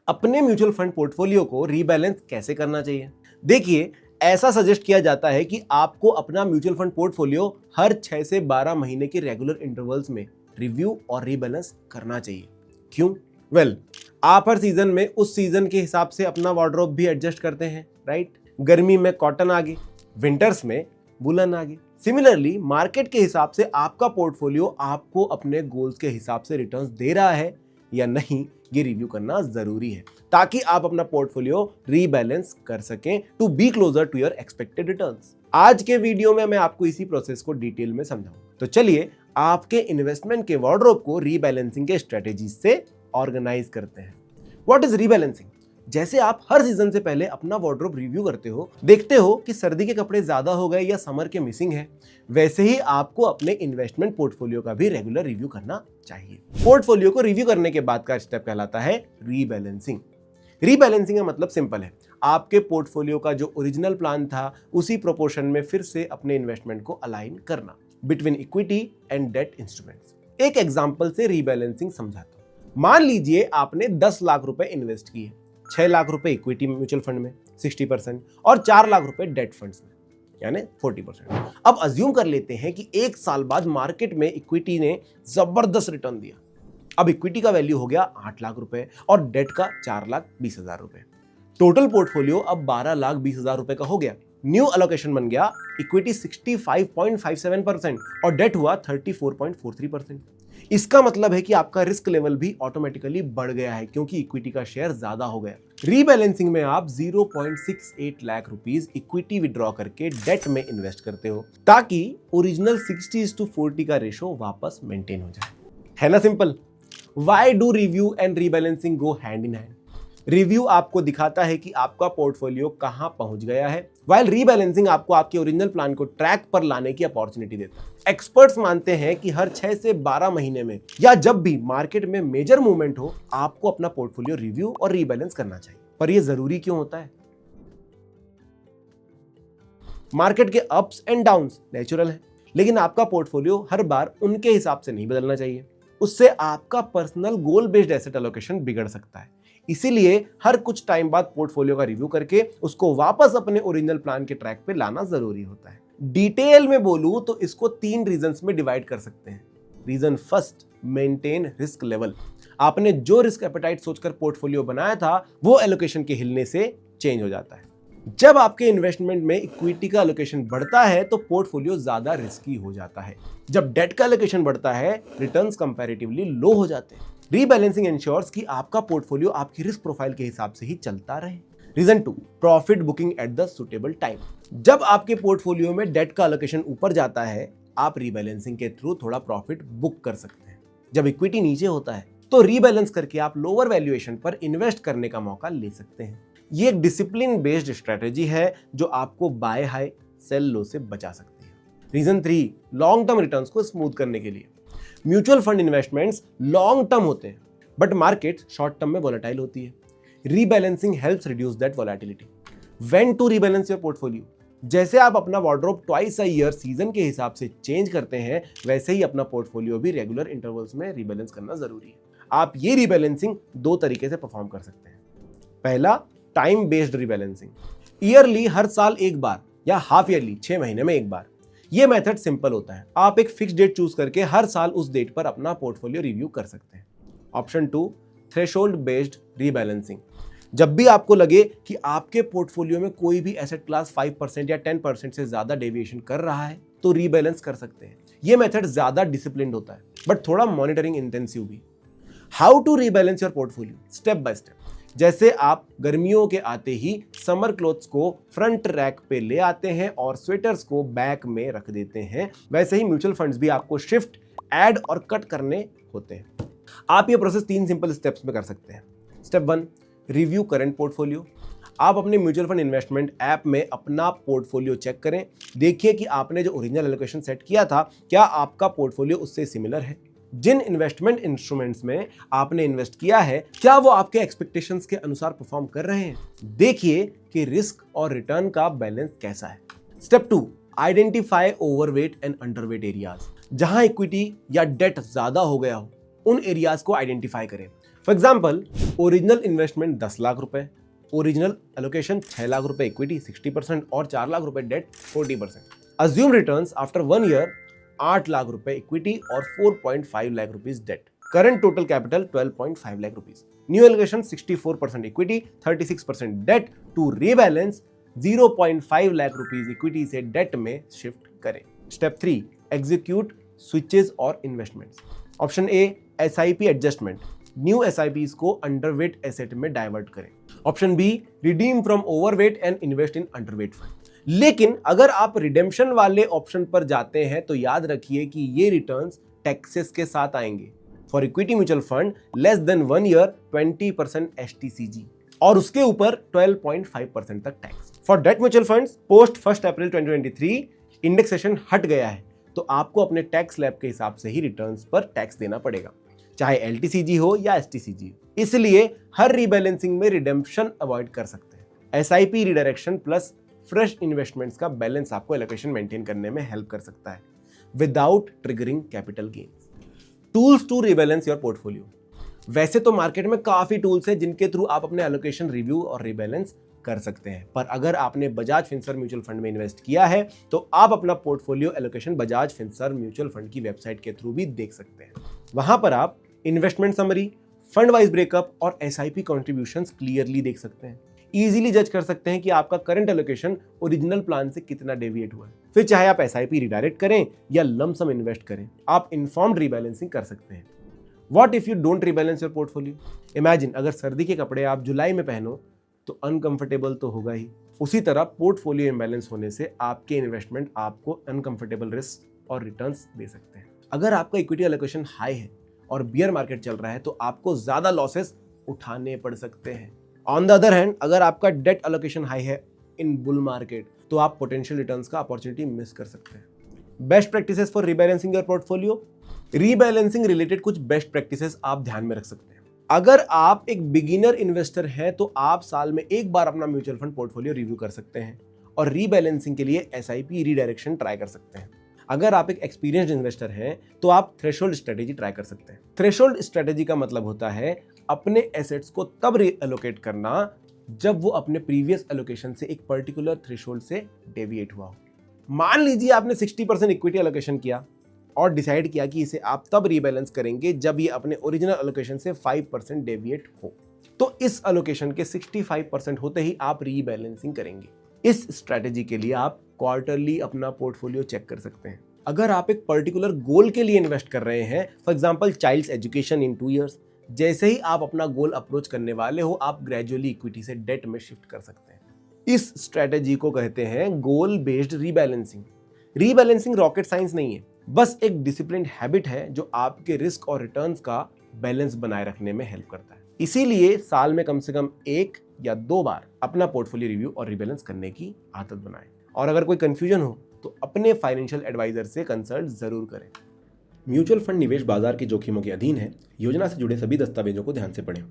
अपने mutual fund portfolio को rebalance कैसे करना चाहिए? देखिए, ऐसा सजेस्ट किया जाता है कि आपको अपना म्यूचुअल फंड पोर्टफोलियो हर 6 से 12 महीने के रेगुलर इंटरवल्स में रिव्यू और रीबैलेंस करना चाहिए। क्यों? आप हर सीजन में उस सीजन के हिसाब से अपना वार्डरोब भी एडजस्ट करते हैं, राइट? गर्मी में कॉटन आ गई, विंटर्स में वुलन आ गई। सिमिलरली मार्केट के हिसाब से आपका पोर्टफोलियो आपको अपने गोल्स के हिसाब से रिटर्न्स दे रहा है या नहीं, ये रिव्यू करना जरूरी है ताकि आप अपना पोर्टफोलियो रीबैलेंस कर सकें to be closer to your expected returns. आज के वीडियो में मैं आपको इसी प्रोसेस को डिटेल में समझाऊं। तो चलिए आपके इन्वेस्टमेंट के वार्डरोब को रीबैलेंसिंग के स्ट्रेटेजी से ऑर्गेनाइज करते हैं। What is rebalancing? जैसे आप हर सीजन से पहले अपना वार्डरोब रिव्यू करते हो, देखते हो कि सर्दी के कपड़े ज्यादा हो गए या समर के मिसिंग है, वैसे ही आपको अपने इन्वेस्टमेंट पोर्टफोलियो का भी रेगुलर रिव्यू करना चाहिए। पोर्टफोलियो को रिव्यू करने के बाद का स्टेप कहलाता है रीबैलेंसिंग। रीबैलेंसिंग का मतलब सिंपल है, आपके पोर्टफोलियो का जो ओरिजिनल प्लान था उसी प्रोपोर्शन में फिर से अपने इन्वेस्टमेंट को अलाइन करना between equity and debt instruments. एक एग्जांपल से रीबैलेंसिंग समझाता हूं। मान लीजिए आपने 10 लाख रुपए इन्वेस्ट किए, 6 लाख रुपए इक्विटी म्यूचुअल फंड में 60% और 4 लाख रुपए डेट फंड्स में यानी 40%। अब अज्यूम कर लेते हैं कि एक साल बाद मार्केट में इक्विटी ने जबरदस्त रिटर्न दिया। अब इक्विटी का वैल्यू हो गया 8 लाख रुपए और डेट का 4,20,000 रुपए। टोटल पोर्टफोलियो अब 12,20,000 रुपए का हो गया। न्यू अलोकेशन बन गया इक्विटी 65.57% और डेट हुआ 34.43%। इसका मतलब है कि आपका रिस्क लेवल भी ऑटोमेटिकली बढ़ गया है क्योंकि इक्विटी का शेयर ज्यादा हो गया। रीबैलेंसिंग में आप 0.68 लाख रुपीस इक्विटी विड्रॉ करके डेट में इन्वेस्ट करते हो ताकि ओरिजिनल 60:40 का रेशो वापस मेंटेन हो जाए। है ना simple? Why do review and rebalancing go hand in hand? Review आपको दिखाता है कि आपका पोर्टफोलियो कहां पहुंच गया है, वाइल रीबैलेंसिंग आपको आपके ओरिजिनल प्लान को ट्रैक पर लाने की अपॉर्चुनिटी देता है। एक्सपर्ट्स मानते हैं कि हर 6 से 12 महीने में या जब भी मार्केट में मेजर मूवमेंट हो, आपको अपना पोर्टफोलियो रिव्यू और रीबैलेंस करना चाहिए। पर यह जरूरी क्यों होता है? मार्केट के अप्स एंड डाउन्स नेचुरल है, लेकिन आपका पोर्टफोलियो हर बार उनके हिसाब से नहीं बदलना चाहिए। उससे आपका personal goal based asset allocation बिगड़ सकता है। इसीलिए हर कुछ टाइम बाद पोर्टफोलियो का रिव्यू करके उसको वापस अपने ओरिजिनल प्लान के ट्रैक पे लाना जरूरी होता है। डिटेल में बोलूं तो इसको 3 रीजंस में डिवाइड कर सकते हैं। Reason first, maintain risk level. आपने जो रिस्क एपेटाइट सोचकर पोर्टफोलियो बनाया था वो एलोकेशन के हिलने से चेंज हो जाता है। जब आपके इन्वेस्टमेंट में इक्विटी का एलोकेशन बढ़ता है तो पोर्टफोलियो ज्यादा रिस्की हो जाता है। जब डेट का एलोकेशन बढ़ता है, रिटर्न्स कंपैरेटिवली लो हो जाते हैं। रीबैलेंसिंग इंश्योर्स कि आपका पोर्टफोलियो आपकी रिस्क प्रोफाइल के हिसाब से ही चलता रहे। Reason 2, profit booking at the suitable time. जब आपके पोर्टफोलियो में डेट का एलोकेशन ऊपर जाता है, आप रीबैलेंसिंग के थ्रू थोड़ा प्रॉफिट बुक कर सकते हैं। जब इक्विटी नीचे होता है तो रीबैलेंस करके आप लोअर वैल्यूएशन पर इन्वेस्ट करने का मौका ले सकते हैं। ये एक डिसिप्लिन बेस्ड स्ट्रेटेजी है जो आपको बाय हाई सेल लो से बचा सकती है। रीजन 3, लॉन्ग टर्म रिटर्न्स को स्मूथ करने के लिए। Mutual fund investments long term होते हैं बट मार्केट शॉर्ट टर्म में वोलेटाइल होती है। Rebalancing helps reduce that volatility. When to rebalance your portfolio? जैसे आप अपना wardrobe twice a year season के हिसाब से चेंज करते हैं, वैसे ही अपना पोर्टफोलियो भी रेगुलर इंटरवल्स में रीबैलेंस करना जरूरी है। आप ये रीबैलेंसिंग 2 तरीके से परफॉर्म कर सकते हैं। पहला, टाइम बेस्ड रीबैलेंसिंग। ईयरली हर साल एक बार या हाफ ईयरली 6 महीने में एक बार। यह मेथड सिंपल होता है। आप एक फिक्स डेट चूज करके हर साल उस डेट पर अपना पोर्टफोलियो रिव्यू कर सकते हैं। Option 2, threshold based rebalancing. जब भी आपको लगे कि आपके पोर्टफोलियो में कोई भी एसेट क्लास 5% या 10% से ज्यादा डेविएशन कर रहा है तो रीबैलेंस कर सकते हैं। यह मेथड ज्यादा डिसिप्लिन्ड होता है बट थोड़ा मॉनिटरिंग इंटेंसिव भी। How to rebalance your portfolio? Step by step. जैसे आप गर्मियों के आते ही समर क्लोथ्स को फ्रंट रैक पे ले आते हैं और स्वेटर्स को बैक में रख देते हैं, वैसे ही म्यूचुअल फंड्स भी आपको शिफ्ट, ऐड और कट करने होते हैं। आप ये प्रोसेस 3 सिंपल स्टेप्स में कर सकते हैं। Step 1, review current portfolio. आप अपने म्यूचुअल फंड इन्वेस्टमेंट ऐप में अपना पोर्टफोलियो चेक करें। देखिए कि आपने जो ओरिजिनल एलोकेशन सेट किया था, क्या आपका पोर्टफोलियो उससे सिमिलर है। जिन इन्वेस्टमेंट इंस्ट्रूमेंट्स में आपने इन्वेस्ट किया है, क्या वो आपके एक्सपेक्टेशंस के अनुसार परफॉर्म कर रहे हैं। देखिए कि रिस्क और रिटर्न का बैलेंस कैसा है। Step 2, identify overweight and underweight areas. जहां इक्विटी या डेट ज्यादा हो गया हो, उन एरियाज को आइडेंटिफाई करें for example, original investment 10 lakh रुपए, ओरिजिनल एलोकेशन 6 लाख रुपए इक्विटी 60% और 4 लाख रुपए debt 40%। Assume returns after 1 year 8 lakh रुपए इक्विटी और 4.5 lakh rupees debt. Current total capital 12.5 lakh rupees. New allocation 64% equity 36% debt to rebalance 0.5 lakh rupees equity से डेट में शिफ्ट करें। स्टेप 3, एग्जीक्यूट स्विचेस और investments. Option A, SIP adjustment, new SIPs को underweight asset में divert करें। Option B, redeem from overweight and invest in underweight fund. लेकिन अगर आप रिडेम्पशन वाले ऑप्शन पर जाते हैं तो याद रखिए कि ये रिटर्न्स टैक्सेस के साथ आएंगे। For equity mutual fund less than 1 year 20% STCG और उसके ऊपर 12.5% तक tax. For debt mutual funds post 1 April 2023 indexation हट गया है तो आपको अपने टैक्स स्लैब के हिसाब से ही रिटर्न्स पर टैक्स देना पड़ेगा, चाहे एलटीसीजी हो या एसटीसीजी। इसलिए हर रीबैलेंसिंग में रिडेम्पशन अवॉइड कर सकते हैं। SIP redirection plus fresh investments का बैलेंस आपको एलोकेशन मेंटेन करने में हेल्प कर सकता है without triggering capital gains. Tools to rebalance your portfolio. वैसे तो मार्केट में काफी टूल्स हैं जिनके थ्रू आप अपने एलोकेशन रिव्यू और रीबैलेंस कर सकते हैं, पर अगर आपने बजाज फिनसर्व म्यूचुअल फंड में इन्वेस्ट किया है तो आप अपना portfolio allocation Bajaj Finserv mutual fund की वेबसाइट के थ्रू भी देख सकते हैं। वहां पर आप investment summary, fund wise breakup और एसआईपी कॉन्ट्रीब्यूशंस क्लियरली देख सकते हैं। इजीली जज कर सकते हैं कि आपका करंट एलोकेशन ओरिजिनल प्लान से कितना डेविएट हुआ है। फिर चाहे आप एसआईपी रिडायरेक्ट करें या लमसम इन्वेस्ट करें, आप इन्फॉर्म्ड रीबैलेंसिंग कर सकते हैं। What if you don't rebalance your portfolio? Imagine अगर सर्दी के कपड़े आप जुलाई में पहनो तो अनकंफर्टेबल तो होगा ही। उसी तरह पोर्टफोलियो इम्बैलेंस होने से आपके इन्वेस्टमेंट आपको अनकंफर्टेबल रिस्क और रिटर्न्स दे सकते हैं। अगर आपका इक्विटी एलोकेशन हाई है और बियर मार्केट चल रहा है तो आपको ज्यादा लॉसेस उठाने पड़ सकते हैं। ऑन द अदर हैंड, अगर आपका डेट एलोकेशन हाई है इन बुल मार्केट तो आप पोटेंशियल रिटर्न्स का अपॉर्चुनिटी मिस कर सकते हैं। Best practices for rebalancing your portfolio. Rebalancing related कुछ बेस्ट प्रैक्टिसेस आप ध्यान में रख सकते हैं। अगर आप एक बिगिनर इन्वेस्टर हैं तो आप साल में एक बार अपना म्यूचुअल फंड पोर्टफोलियो रिव्यू कर सकते हैं और रीबैलेंसिंग के लिए एसआईपी रीडायरेक्शन ट्राई कर सकते हैं। अगर आप एक एक्सपीरियंस्ड इन्वेस्टर हैं तो आप थ्रेशोल्ड स्ट्रेटेजी ट्राई कर सकते हैं। थ्रेशोल्ड स्ट्रेटेजी का मतलब होता है अपने एसेट्स को तब रीएलोकेट करना जब वो अपने प्रीवियस एलोकेशन से एक पर्टिकुलर थ्रेशोल्ड से डेविएट हुआ हो। मान लीजिए आपने 60% इक्विटी एलोकेशन किया और डिसाइड किया कि इसे आप तब रीबैलेंस करेंगे जब ये अपने ओरिजिनल एलोकेशन से 5% डेविएट हो, तो इस एलोकेशन के 65% होते ही आप रीबैलेंसिंग करेंगे। इस स्ट्रेटेजी के लिए आप क्वार्टरली अपना पोर्टफोलियो चेक कर सकते हैं। अगर आप एक पर्टिकुलर गोल के लिए इन्वेस्ट कर रहे हैं, for example child's education in 2 years, जैसे ही आप अपना गोल अप्रोच करने वाले हो आप ग्रेजुअली इक्विटी से डेट में शिफ्ट कर सकते हैं। इस स्ट्रेटेजी को कहते हैं गोल based rebalancing. Rebalancing rocket science नहीं है, बस एक डिसिप्लिन्ड हैबिट है जो आपके रिस्क और रिटर्न्स का बैलेंस बनाए रखने में हेल्प करता है। इसीलिए साल में कम से कम 1 या 2 बार अपना पोर्टफोलियो रिव्यू और रीबैलेंस करने की आदत बनाएं। और अगर कोई कंफ्यूजन हो तो अपने फाइनेंशियल एडवाइजर से कंसल्ट जरूर करें। म्यूचुअल फंड निवेश बाजार के जोखिमों के अधीन है। योजना से जुड़े सभी दस्तावेजों को ध्यान से पढ़ें।